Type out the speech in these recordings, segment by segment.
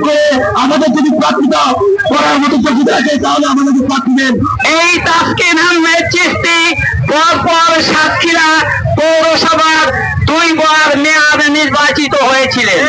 করে আমাদের যদি প্রার্থিত করার মতো যদি থাকে তাহলে আমাদেরকে প্রার্থী দেন। এই তাসকিন আহমেদ চিশতি পরপর সাতক্ষীরা পৌরসভার 2 বার মেয়াদ নির্বাচিত হয়েছিলেন।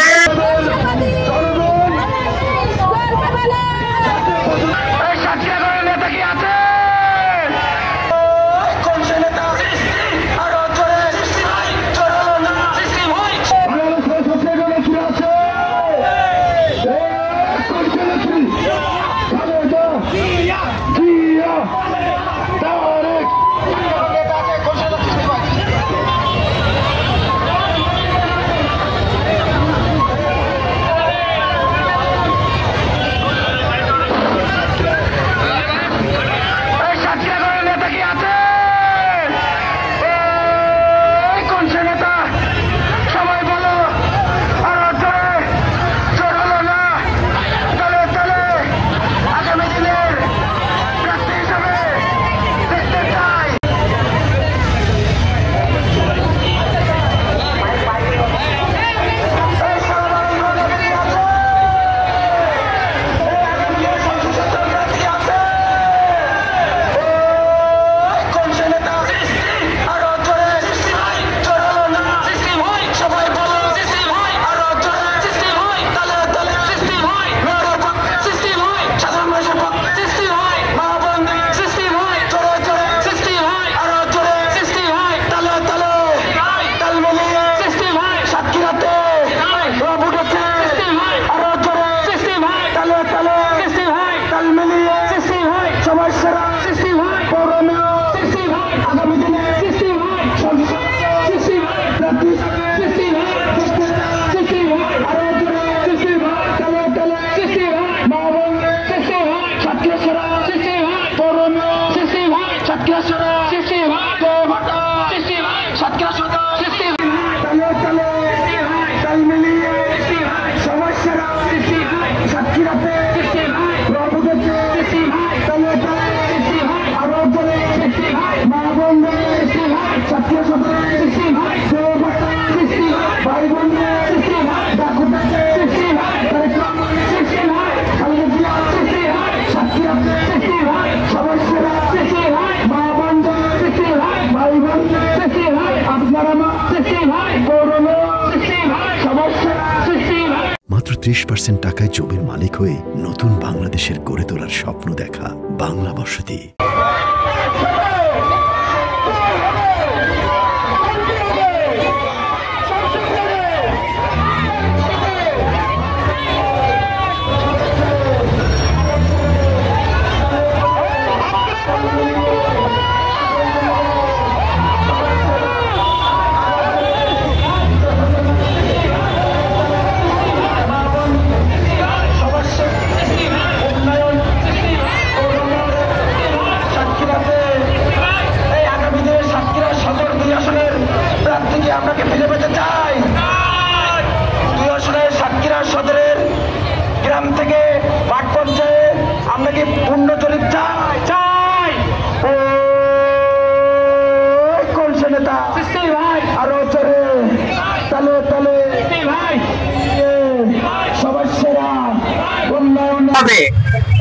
মাত্র 30% টাকায় জমির মালিক হয়ে নতুন বাংলাদেশের গড়ে তোলার স্বপ্ন দেখা বাংলা বসতি।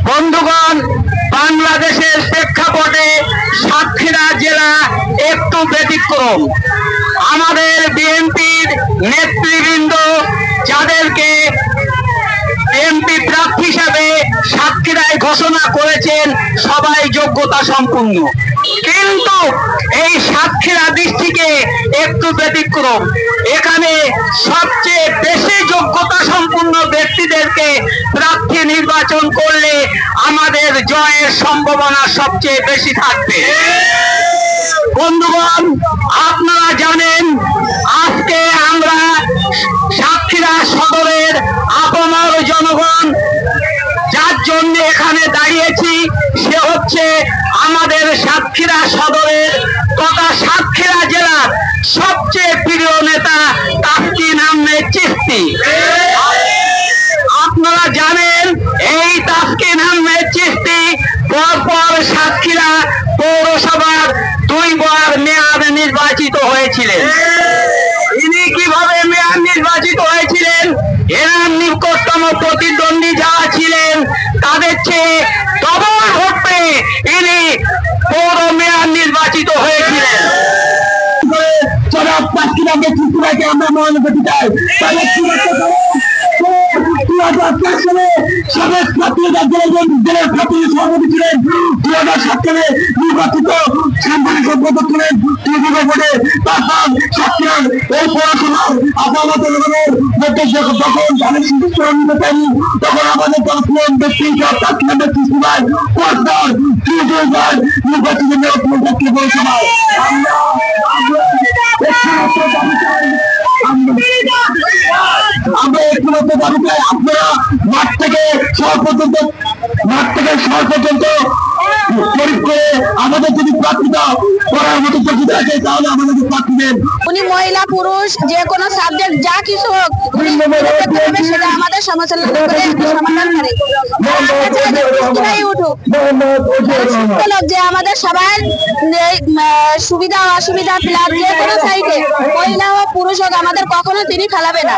বন্ধুগণ, বাংলাদেশের প্রেক্ষাপটে সাতক্ষীরা জেলা একটু ব্যতিক্রম। আমাদের বিএনপির নেতৃবৃন্দ যাদেরকে এমপি প্রার্থী হিসাবে সাতক্ষীরায় ঘোষণা করেছেন সবাই যোগ্যতা সম্পন্ন, কিন্তু এই সাতক্ষীরা ডিস্ট্রিক্টে একটু ব্যতিক্রম। এখানে সবচেয়ে বেশি যোগ্যতা সম্পন্ন ব্যক্তিদেরকে প্রার্থী নির্বাচন করলে আমাদের জয়ের সম্ভাবনা সবচেয়ে বেশি থাকবে। বন্ধুগণ, আপনারা জানেন আজকে আমরা সাতক্ষীরা সদরের আপামর জনগণ যার জন্য এখানে দাঁড়িয়েছি সে হচ্ছে আমাদের সাতক্ষীরা সদরের তথা সাতক্ষীরা জেলার সবচেয়ে প্রিয় নেতা তাসকিন আহমেদ চিশতি। আপনারা জানেন এই তাসকিন আহমেদ চিশতি পরপর সাতক্ষীরা পৌরসভার 2 বার মেয়াদ নির্বাচিত হয়েছিলেন। ইনি কিভাবে মেয়র নির্বাচিত হয়েছিলেন এনার নিকটতম প্রতিদ্বন্দ্বী যারা ছিলেন তাদের চেয়ে ডবল ভোট পেয়ে ইনি পৌর মেয়র নির্বাচিত হয়েছিলেন। জনাব তাসকিন আহমেদ চিশতি ভাইকে আমরা মনোনয়ন করতে চাই। তাহলে 2004 সালে সাবেক ছাত্রীরা জেলার ছাত্রী সভাপতি ছিলেন, 2007 সালে নির্বাচিত সাংবাদিক সম্পাদক ছিলেন বোর্ডে। তারপর সাতক্ষীরার এই পৌরসভার আপামত জনগণের মধ্যে যখন ধানের শীর্ষ নিতে পারি, তখন আমাদের দর্শন ব্যক্তি তাসকিন আহমেদ চিশতি ভাই পরপর 2002 নির্বাচিত মেয়র সাতক্ষীরা পৌরসভায়। আমরা একমাত্র দাবি চাই, আপনারা মাঠ থেকে শহর পর্যন্ত তৈরি করে আমাদের যদি প্রার্থিতা করার মতো প্রস্তুত থাকে, তাহলে আমাদেরকে প্রার্থী দেন। উনি মহিলা পুরুষ যে কোনো সাবজেক্ট যা কিছু হোক উনি করতে হবে, সেটা আমাদের সমালোচনা করে সমাধান করে। আমরা চাই যে চিশতিরাই উঠুক, লোক যে আমাদের সবার সুবিধা অসুবিধা প্লাস যে কোনো সাইডে মহিলা হোক পুরুষ হোক আমাদের কখনো তিনি ফেলাবে না।